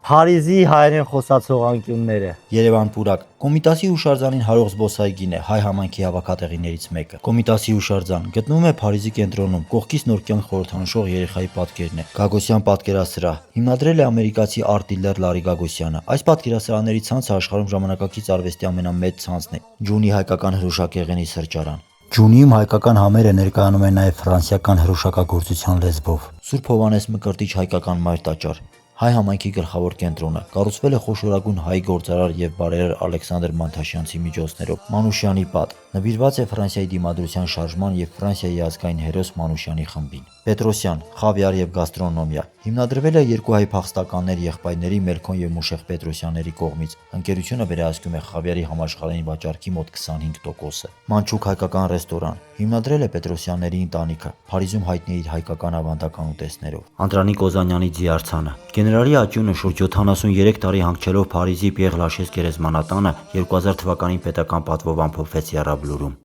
Փարիզի հայերեն խոսացող անկյունները։ Երևան պուրակ։ Կոմիտասի հուշարձանին հարող զբոսայգին է հայ համայնքի հավաքատեղիներից մեկը։ Կոմիտասի հուշարձան գտնվում է Փարիզի կենտրոնում, կողքից նոր կյանք խորհրդանշող երեխայի պատկերն է։ Գագոսյան պատկերասրահ հիմնադրել է ամերիկացի արտ դիլեր Լարի Գագոսյանը։ Այս պատկերասրահների ցանցը աշխարհում ժամանակակից արվեստի ամենամեծ ցանցն է։ Ջունի հայկական հրուշակեղենի սրճարան։ Ջունիում հայկական համերը ներկայանում են նաև ֆրանսիական հրուշակագործության լեզվով։ Սուրբ Հովհաննես Մկրտիչ հայկական մայր տաճար։ Հայ համայնքի գլխավոր կենտրոնը կառուցվել է խոշորագույն հայ գործարար եւ բարերար Ալեքսանդր Մանթաշյանցի միջոցներով։ Մանուշյանի պատ նվիրված է Ֆրանսիայի դիմադրության շարժման եւ Ֆրանսիայի ազգային հերոս Մանուշյանի խմբին։ Պետրոսյան խավիար եւ գաստրոնոմիա հիմնադրվել է երկու հայ փախստականներ եղբայրների Մելքոն եւ Մուշեղ Պետրոսյանների կողմից։ Ընկերությունը վերահսկում է խավիարի համաշխարհային վաճառքի մոտ 25%-ը։ Մանչուկ հայկական ռեստորան հիմնադրել է Պետրոսյանների ընտանիքը։ Փարիզում հայտնի է իր հայկական ավանդական ուտեստներով։ Անդրանիկ Օզանյանի ձիարձանը Գեներալի աճյունը շուրջ 73 տարի հանգչելով Փարիզի Պիեր Լաշես գերեզմանատանը 2000 թվականին պետական պատվով ամփոփվեց Եռաբլուրում։